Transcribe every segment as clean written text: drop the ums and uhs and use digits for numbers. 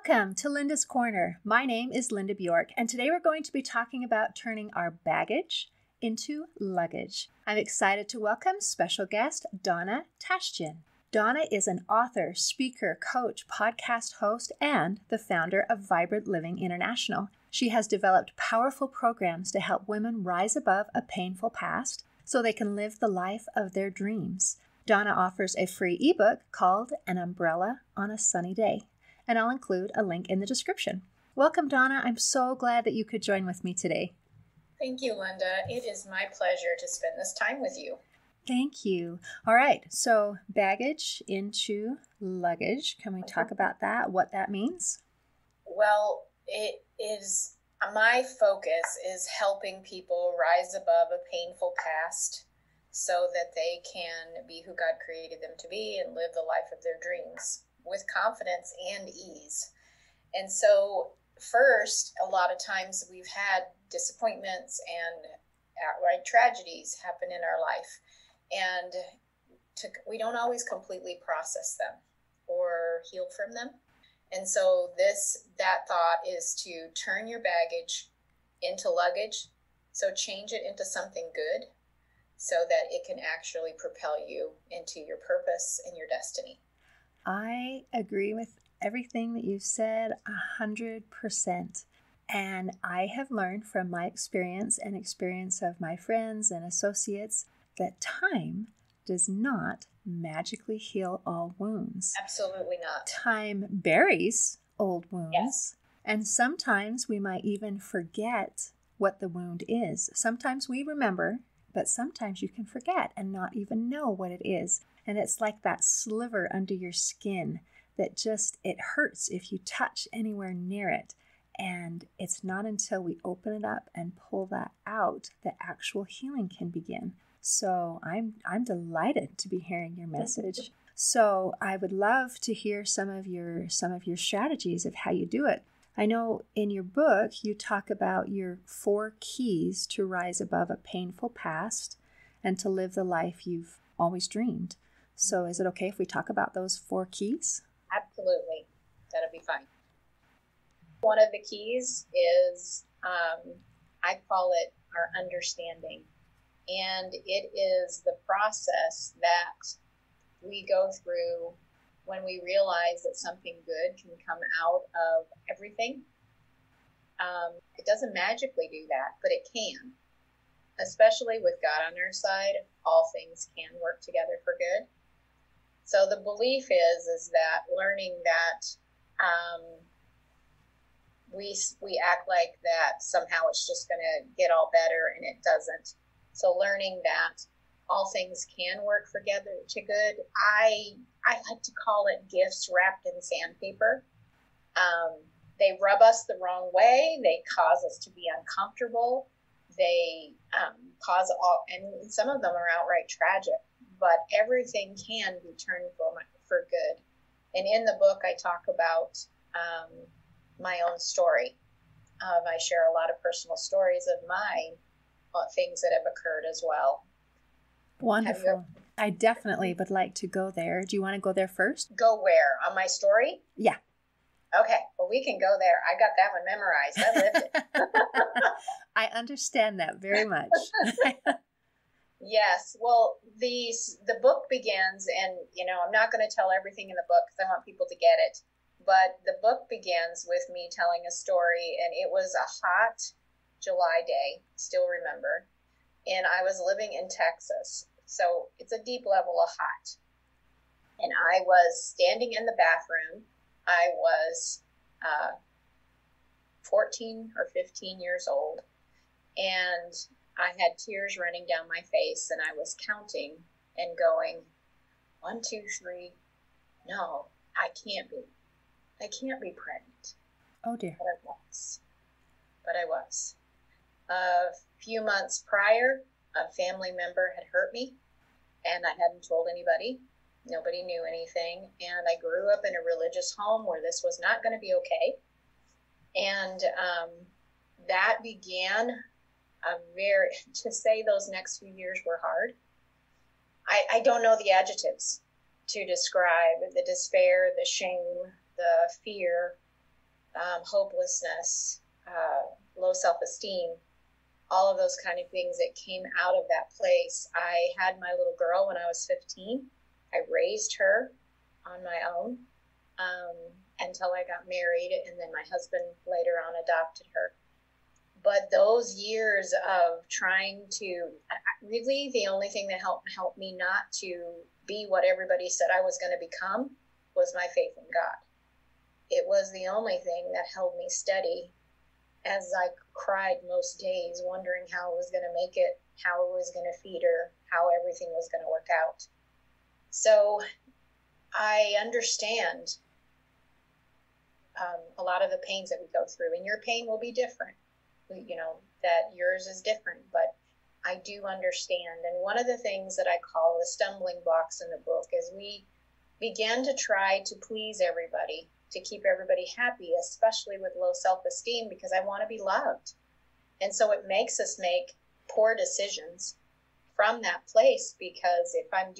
Welcome to Linda's Corner. My name is Linda Bjork, and today we're going to be talking about turning our baggage into luggage. I'm excited to welcome special guest Donna Tashjian. Donna is an author, speaker, coach, podcast host, and the founder of Vibrant Living International. She has developed powerful programs to help women rise above a painful past so they can live the life of their dreams. Donna offers a free ebook called An Umbrella on a Sunny Day, and I'll include a link in the description. Welcome, Donna. I'm so glad that you could join with me today. Thank you, Linda. It is my pleasure to spend this time with you. Thank you. All right, so baggage into luggage. Can we talk about that, what that means? Well, it is my focus is helping people rise above a painful past so that they can be who God created them to be and live the life of their dreams with confidence and ease. And so first, a lot of times we've had disappointments and outright tragedies happen in our life. And we don't always completely process them or heal from them. And so that thought is to turn your baggage into luggage. So change it into something good so that it can actually propel you into your purpose and your destiny. I agree with everything that you've said 100%. And I have learned from my experience and experience of my friends and associates that time does not magically heal all wounds. Absolutely not. Time buries old wounds. Yes. And sometimes we might even forget what the wound is. Sometimes we remember, but sometimes you can forget and not even know what it is. And it's like that sliver under your skin that it hurts if you touch anywhere near it. And it's not until we open it up and pull that out that actual healing can begin. So I'm delighted to be hearing your message. So I would love to hear some of your strategies of how you do it. I know in your book you talk about your 4 keys to rise above a painful past and to live the life you've always dreamed. So is it okay if we talk about those 4 keys? Absolutely. That'll be fine. One of the keys is, I call it our understanding. And it is the process that we go through when we realize that something good can come out of everything. It doesn't magically do that, but it can. Especially with God on our side, all things can work together for good. So the belief is that learning that we act like that somehow it's just going to get all better, and it doesn't. So learning that all things can work together to good. I like to call it gifts wrapped in sandpaper. They rub us the wrong way. They cause us to be uncomfortable. They cause and some of them are outright tragic. But everything can be turned for good. And in the book, I talk about my own story. I share a lot of personal stories of mine, things that have occurred as well. Wonderful. I definitely would like to go there. Do you want to go there first? Go where? On my story? Yeah. Okay. Well, we can go there. I got that one memorized. I lived it. I understand that very much. Yes. Well, the book begins, and, I'm not going to tell everything in the book because I want people to get it. But the book begins with me telling a story, and it was a hot July day, still remember. And I was living in Texas. So it's a deep level of hot. And I was standing in the bathroom. I was 14 or 15 years old. And I had tears running down my face, and I was counting and going, 1, 2, 3. No, I can't be. I can't be pregnant. Oh, dear. But I was. A few months prior, a family member had hurt me, and I hadn't told anybody. Nobody knew anything. And I grew up in a religious home where this was not going to be okay. And that began to say those next few years were hard. I don't know the adjectives to describe the despair, the shame, the fear, hopelessness, low self-esteem, all of those kind of things that came out of that place. I had my little girl when I was 15. I raised her on my own until I got married, and then my husband later on adopted her. But those years of trying to, really the only thing that helped me not to be what everybody said I was going to become was my faith in God. It was the only thing that held me steady as I cried most days, wondering how I was going to make it, how I was going to feed her, how everything was going to work out. So I understand a lot of the pains that we go through, and your pain will be different. That yours is different, but I do understand. And one of the things that I call the stumbling blocks in the book is we began to try to please everybody, to keep everybody happy, especially with low self-esteem, because I want to be loved. And so it makes us make poor decisions from that place, because if I'm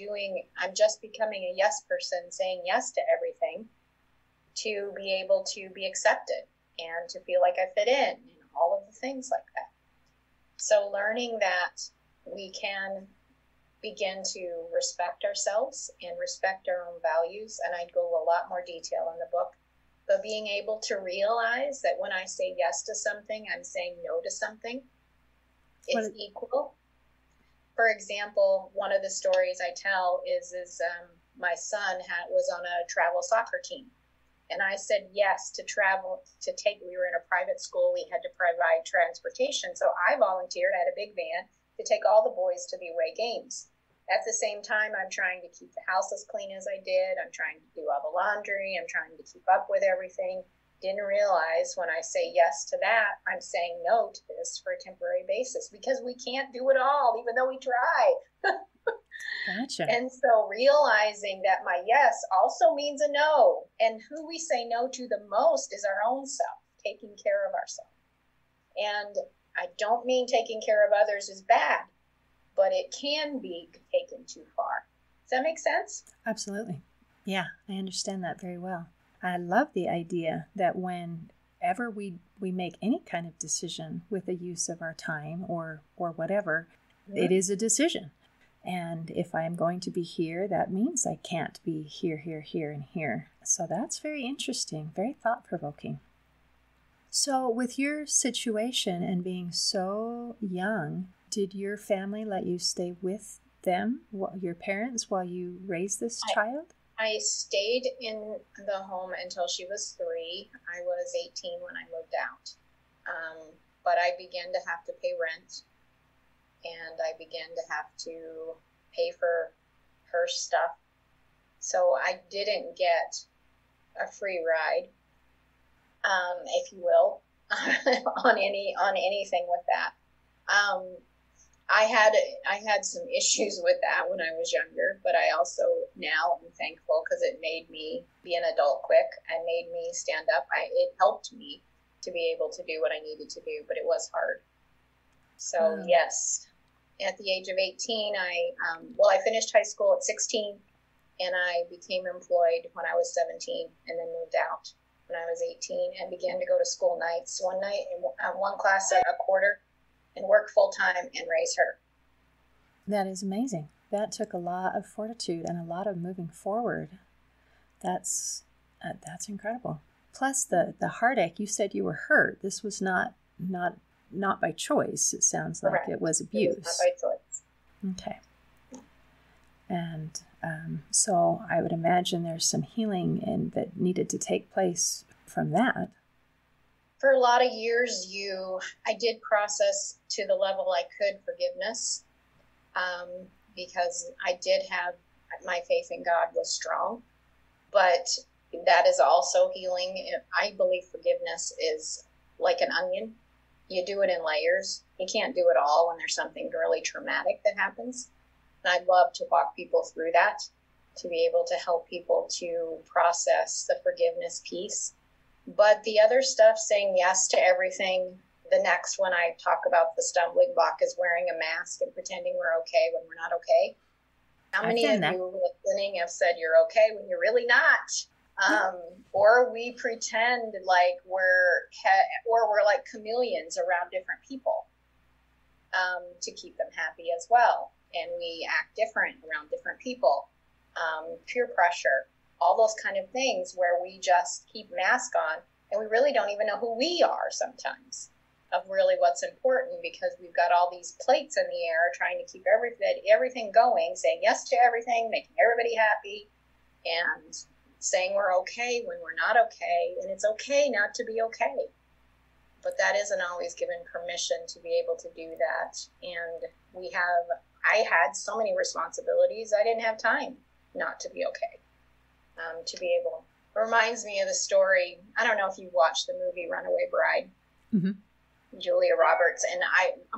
just becoming a yes person, saying yes to everything to be able to be accepted and to feel like I fit in and all of the things like that. So learning that we can begin to respect ourselves and respect our own values, and I'd go a lot more detail in the book, but being able to realize that when I say yes to something, I'm saying no to something. It's equal. For example, one of the stories I tell is my son was on a travel soccer team. And I said yes to travel, we were in a private school, we had to provide transportation. So I volunteered, I had a big van to take all the boys to the away games. At the same time, I'm trying to keep the house as clean as I did. I'm trying to do all the laundry. I'm trying to keep up with everything. Didn't realize when I say yes to that, I'm saying no to this for a temporary basis, because we can't do it all, even though we try. Gotcha. And so realizing that my yes also means a no, and who we say no to the most is our own self, taking care of ourselves. And I don't mean taking care of others is bad, but it can be taken too far. Does that make sense? Absolutely. Yeah, I understand that very well. I love the idea that whenever we make any kind of decision with the use of our time or whatever, it is a decision. And if I'm going to be here, that means I can't be here, here, here, and here. So that's very interesting, very thought-provoking. So with your situation and being so young, did your family let you stay with them, your parents, while you raised this child? I stayed in the home until she was 3. I was 18 when I moved out. But I began to have to pay rent, and I began to have to pay for her stuff. So I didn't get a free ride, if you will, on anything with that. I had some issues with that when I was younger, but I also now am thankful because it made me be an adult quick and made me stand up. It helped me to be able to do what I needed to do, but it was hard. So yes, at the age of 18, I finished high school at 16, and I became employed when I was 17, and then moved out when I was 18 and began to go to school nights, one night and one class a quarter, and work full time and raise her. That is amazing. That took a lot of fortitude and a lot of moving forward. That's incredible. Plus the heartache. You said you were hurt. This was not by choice. It sounds like Correct. It was abuse. It was not by choice. Okay. And so I would imagine there's some healing that needed to take place from that. For a lot of years, I did process to the level I could forgiveness, because I did have, my faith in God was strong, but that is also healing. I believe forgiveness is like an onion. You do it in layers. You can't do it all when there's something really traumatic that happens. And I'd love to walk people through that, to be able to help people to process the forgiveness piece. But the other stuff, saying yes to everything, the next one I talk about, the stumbling block, is wearing a mask and pretending we're okay when we're not okay. How many of you listening have said you're okay when you're really not? Or we pretend like or we're like chameleons around different people, to keep them happy as well. And we act different around different people. Peer pressure, all those kind of things where we just keep mask on and we really don't even know who we are sometimes of really what's important, because we've got all these plates in the air trying to keep everything going, saying yes to everything, making everybody happy, and saying we're okay when we're not okay. And it's okay not to be okay. But that isn't always given permission to be able to do that. And I had so many responsibilities, I didn't have time not to be okay. To be able, it reminds me of the story, I don't know if you watched the movie Runaway Bride, mm-hmm. Julia Roberts. And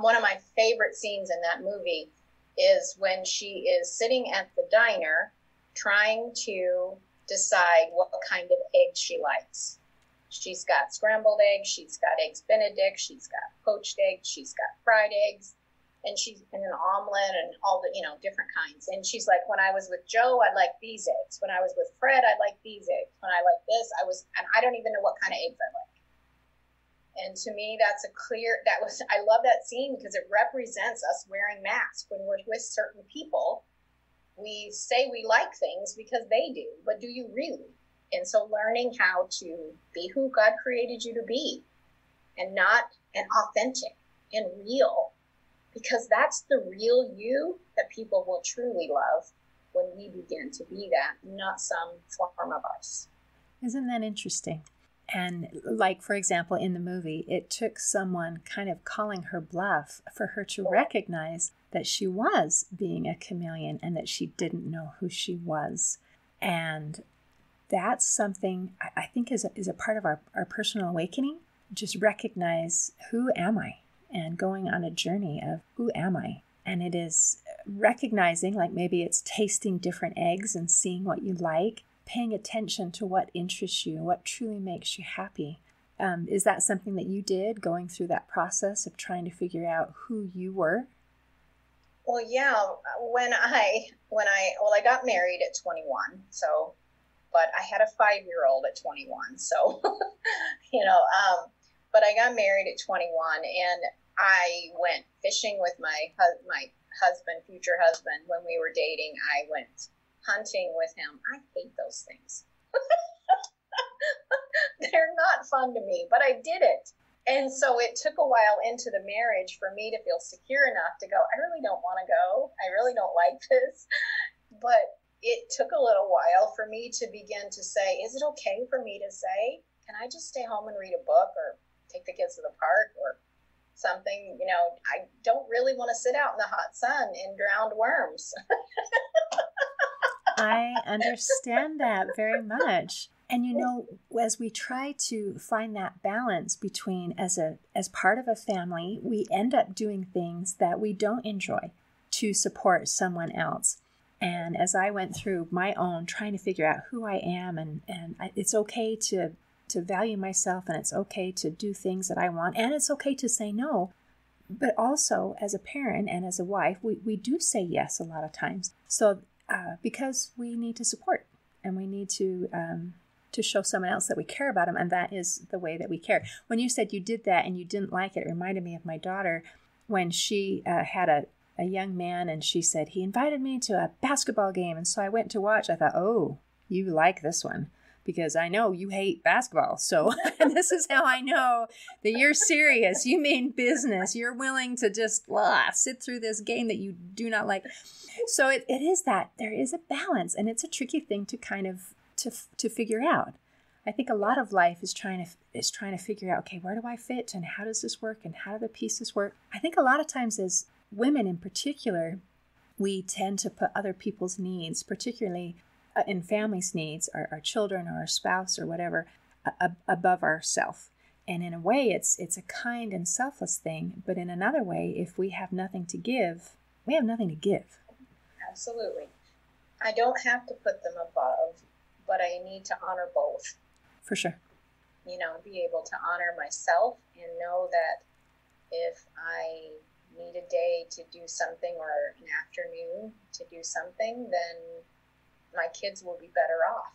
one of my favorite scenes in that movie is when she is sitting at the diner trying to decide what kind of eggs she likes. She's got scrambled eggs, she's got eggs Benedict, she's got poached eggs, she's got fried eggs, and she's in an omelet and all the, different kinds. And she's like, when I was with Joe, I like these eggs. When I was with Fred, I like these eggs. When I like this, and I don't even know what kind of eggs I like. And to me, I love that scene because it represents us wearing masks. When we're with certain people, we say we like things because they do, but do you really? And so learning how to be who God created you to be, and authentic and real, because that's the real you that people will truly love when we begin to be that, not some form of us. Isn't that interesting? And like, for example, in the movie, it took someone kind of calling her bluff for her to recognize that she was being a chameleon and that she didn't know who she was. And that's something I think is a part of our personal awakening. Just recognize, who am I? And going on a journey of who am I? And it is recognizing, like maybe it's tasting different eggs and seeing what you like, paying attention to what interests you, what truly makes you happy. Is that something that you did, going through that process of trying to figure out who you were? Well, yeah. When I got married at 21, but I had a 5-year-old at 21, so but I got married at 21, and I went fishing with my husband, future husband, when we were dating. I went hunting with him. I hate those things. They're not fun to me, but I did it. And so it took a while into the marriage for me to feel secure enough to go, I really don't want to go. I really don't like this. But it took a little while for me to begin to say, is it okay for me to say, can I just stay home and read a book or take the kids to the park or something? I don't really want to sit out in the hot sun and drowned worms. I understand that very much. And as we try to find that balance between, as part of a family, we end up doing things that we don't enjoy to support someone else. And as I went through my own trying to figure out who I am, and it's okay to value myself, and it's okay to do things that I want, and it's okay to say no. But also, as a parent and as a wife, we do say yes a lot of times. So because we need to support, and we need to show someone else that we care about them, and that is the way that we care. When you said you did that and you didn't like it reminded me of my daughter when she had a young man, and she said, he invited me to a basketball game, and so I went to watch. I thought, oh, you like this one, because I know you hate basketball. So this is how I know that you're serious. You mean business. You're willing to just sit through this game that you do not like. So it is that there is a balance, and it's a tricky thing to kind of to figure out. I think a lot of life is trying to figure out, okay, where do I fit, and how does this work, and how do the pieces work? I think a lot of times as women in particular, we tend to put other people's needs, particularly in families' needs, our children or our spouse or whatever, above ourself. And in a way, it's a kind and selfless thing. But in another way, if we have nothing to give, we have nothing to give. Absolutely. I don't have to put them above, but I need to honor both. For sure. Be able to honor myself and know that if I need a day to do something or an afternoon to do something, then my kids will be better off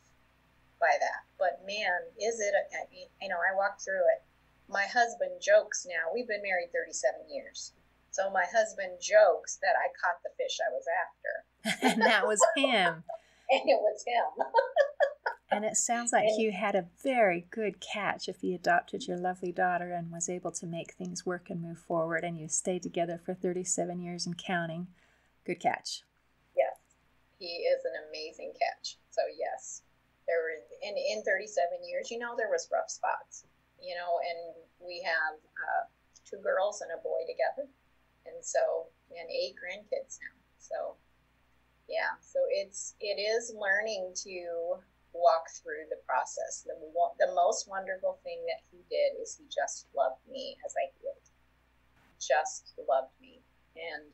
by that. But man, is it, I walked through it. My husband jokes now. We've been married 37 years. So my husband jokes that I caught the fish I was after. And that was him. And it was him. And it sounds like you had a very good catch if he adopted your lovely daughter and was able to make things work and move forward, and you stayed together for 37 years and counting. Good catch. Yes, he is an amazing catch. So yes, there were in 37 years, there was rough spots, and we have 2 girls and a boy together, and 8 grandkids now. So yeah, so it is learning to walk through the process. The most wonderful thing that he did is he just loved me as I healed. Just loved me. And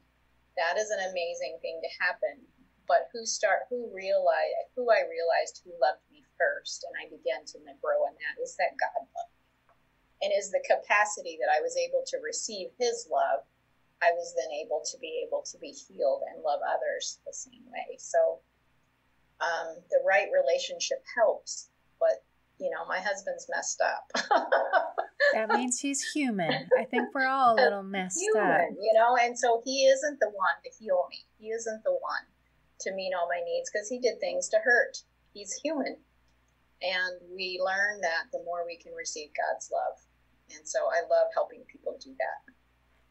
that is an amazing thing to happen. But who I realized who loved me first, and I began to grow in that, is that God loved me. And is the capacity that I was able to receive his love, I was then able to be healed and love others the same way. So the right relationship helps, but my husband's messed up. That means he's human. I think we're all a little messed up. And so he isn't the one to heal me. He isn't the one to meet all my needs because he did things to hurt. He's human. And we learn that the more we can receive God's love. And so I love helping people do that.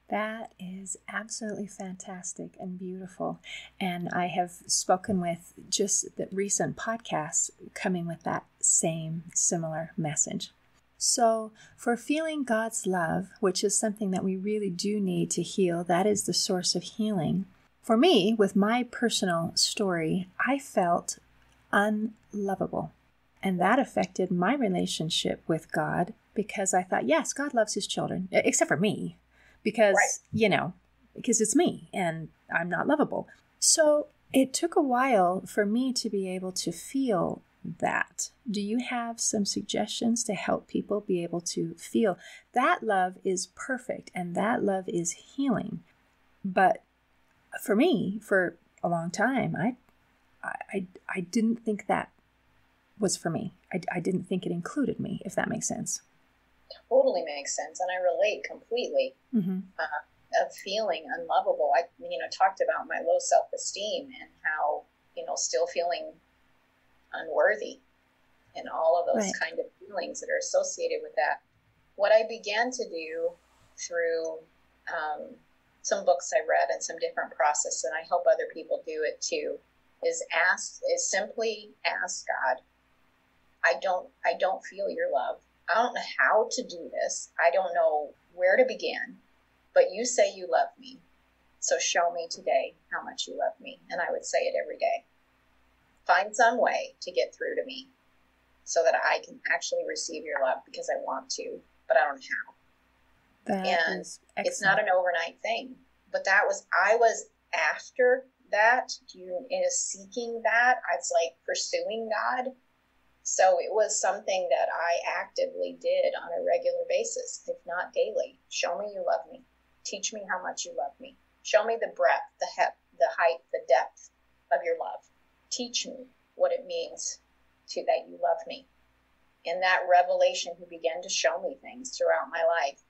That is absolutely fantastic and beautiful. And I have spoken with just the recent podcasts coming with that same similar message. So for feeling God's love, which is something that we really do need to heal, that is the source of healing. For me, with my personal story, I felt unlovable. And that affected my relationship with God because I thought, yes, God loves his children, except for me. Because, right. Because it's me and I'm not lovable. So it took a while for me to be able to feel that. Do you have some suggestions to help people be able to feel that love is perfect and that love is healing? But for me, for a long time, I didn't think that was for me. I didn't think it included me, if that makes sense. Totally makes sense, and I relate completely. Of feeling unlovable. I talked about my low self-esteem and how still feeling unworthy and all of those kind of feelings that are associated with that. What I began to do through some books I read and some different process, and I help other people do it too, is simply ask God, I don't feel your love. I don't know how to do this. I don't know where to begin, but you say you love me. So show me today how much you love me. And I would say it every day. Find some way to get through to me so that I can actually receive your love because I want to, but I don't know how. And it's not an overnight thing, but I was after that, seeking that. I was like pursuing God. So it was something that I actively did on a regular basis, if not daily. Show me you love me. Teach me how much you love me. Show me the breadth, the height, the depth of your love. Teach me what it means that you love me. In that revelation, he began to show me things throughout my life.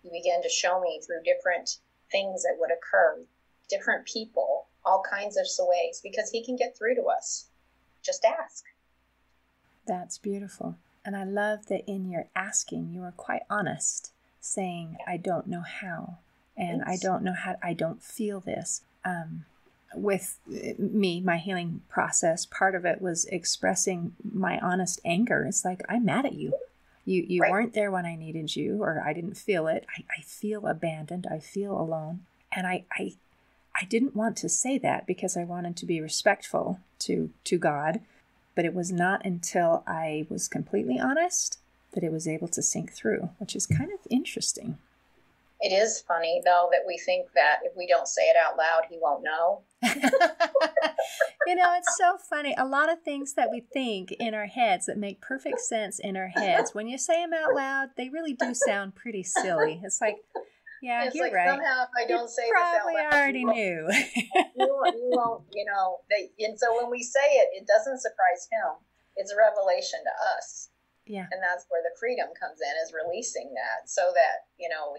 He began to show me through different things that would occur, different people, all kinds of ways, because he can get through to us. Just ask. That's beautiful. And I love that in your asking, you are quite honest, saying, I don't know how, and I don't know how, I don't feel this. With me, my healing process, part of it was expressing my honest anger. It's like, I'm mad at you. You weren't there when I needed you, or I didn't feel it. I feel abandoned. I feel alone. And I didn't want to say that because I wanted to be respectful to God. But it was not until I was completely honest that it was able to sink through, which is kind of interesting. It is funny, though, that we think that if we don't say it out loud, he won't know. It's so funny. A lot of things that we think in our heads that make perfect sense in our heads, when you say them out loud, they really do sound pretty silly. It's like, yeah, it's you're like, right. Somehow if I don't say this out probably loud, already knew. you won't, and so when we say it, it doesn't surprise him. It's a revelation to us. Yeah. And that's where the freedom comes in, is releasing that, so that,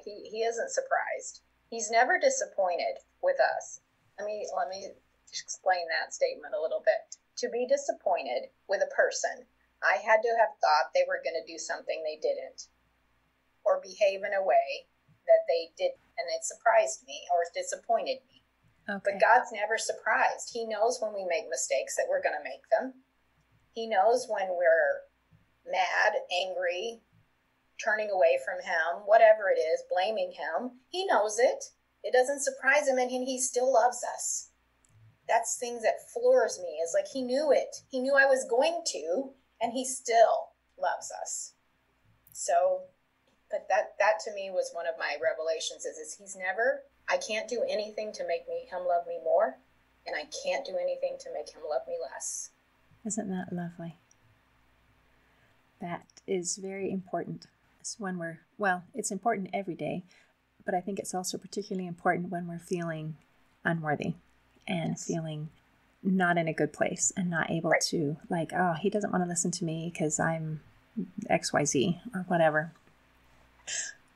he isn't surprised. He's never disappointed with us. Let me explain that statement a little bit. To be disappointed with a person, I had to have thought they were going to do something they didn't, or behave in a way that they did, and it surprised me or disappointed me. Okay. But God's never surprised. He knows when we make mistakes that we're going to make them. He knows when we're mad, angry, turning away from him, whatever it is, blaming him. He knows it. It doesn't surprise him, and he still loves us. That's things that floors me. It's like he knew it. He knew I was going to, and he still loves us. So, but that to me was one of my revelations, is he's never, I can't do anything to make him love me more, and I can't do anything to make him love me less. Isn't that lovely? That is very important. It's when it's important every day, but I think it's also particularly important when we're feeling unworthy and feeling not in a good place and not able to, like, oh, he doesn't want to listen to me because I'm XYZ or whatever.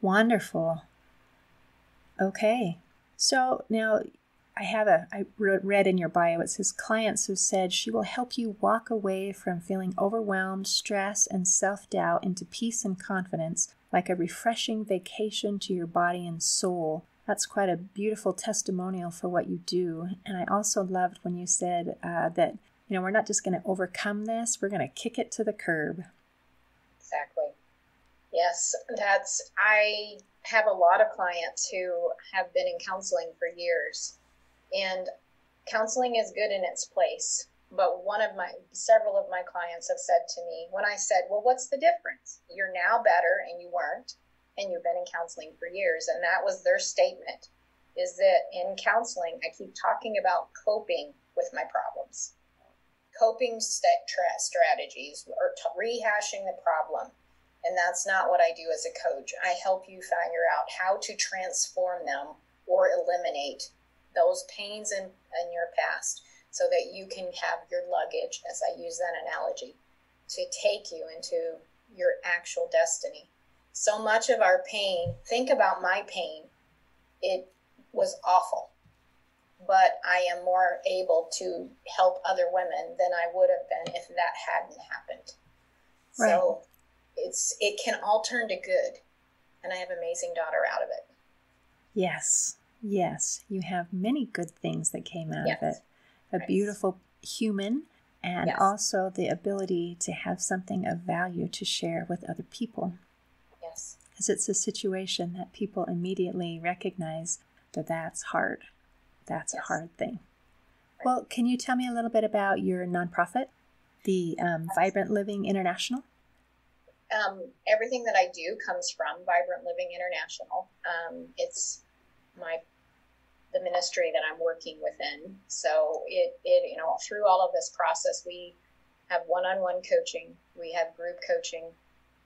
Wonderful. Okay. So now I read in your bio, it says clients who said she will help you walk away from feeling overwhelmed, stress, and self-doubt into peace and confidence, like a refreshing vacation to your body and soul. That's quite a beautiful testimonial for what you do. And I also loved when you said that, we're not just going to overcome this, we're going to kick it to the curb. Exactly. Yes, I have a lot of clients who have been in counseling for years. And counseling is good in its place. But several of my clients have said to me, when I said, well, what's the difference? You're now better and you weren't, and you've been in counseling for years. And that was their statement, is that in counseling, I keep talking about coping with my problems, coping strategies, or rehashing the problem. And that's not what I do as a coach. I help you figure out how to transform them or eliminate those pains in your past, so that you can have your luggage, as I use that analogy, to take you into your actual destiny. So much of our pain, think about my pain, it was awful, but I am more able to help other women than I would have been if that hadn't happened. Right. So it can all turn to good, and I have an amazing daughter out of it. Yes, you have many good things that came out of it. A beautiful human, and also the ability to have something of value to share with other people. Yes. Because it's a situation that people immediately recognize that's hard. That's a hard thing. Right. Well, can you tell me a little bit about your nonprofit, the Vibrant Living International? Everything that I do comes from Vibrant Living International. It's the ministry that I'm working within. So it through all of this process, we have one-on-one coaching, we have group coaching,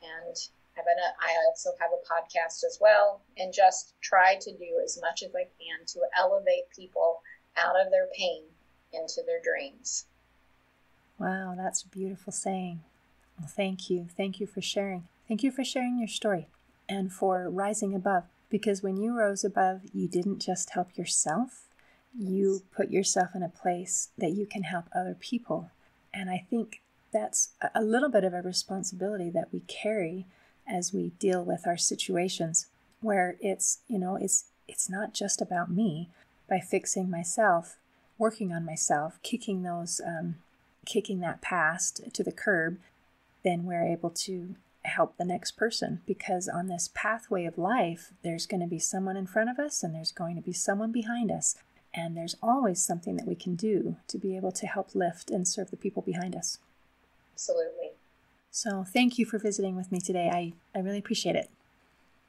and I also have a podcast as well, and just try to do as much as I can to elevate people out of their pain into their dreams. Wow, that's a beautiful saying. Well, thank you. Thank you for sharing. Thank you for sharing your story and for rising above. Because when you rose above, you didn't just help yourself. You put yourself in a place that you can help other people. And I think that's a little bit of a responsibility that we carry as we deal with our situations, where it's not just about me. By fixing myself, working on myself, kicking that past to the curb, then we're able to help the next person. Because on this pathway of life, there's going to be someone in front of us and there's going to be someone behind us. And there's always something that we can do to be able to help lift and serve the people behind us. Absolutely. So thank you for visiting with me today. I really appreciate it.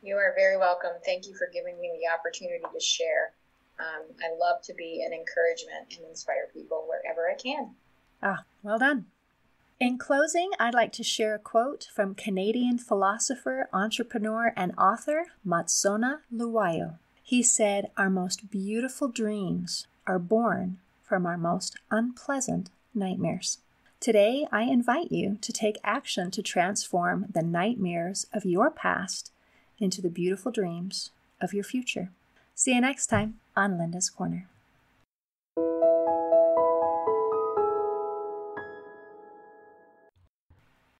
You are very welcome. Thank you for giving me the opportunity to share. I love to be an encouragement and inspire people wherever I can. Well done. In closing, I'd like to share a quote from Canadian philosopher, entrepreneur, and author Matsona Luwayo. He said, "Our most beautiful dreams are born from our most unpleasant nightmares." Today, I invite you to take action to transform the nightmares of your past into the beautiful dreams of your future. See you next time on Linda's Corner.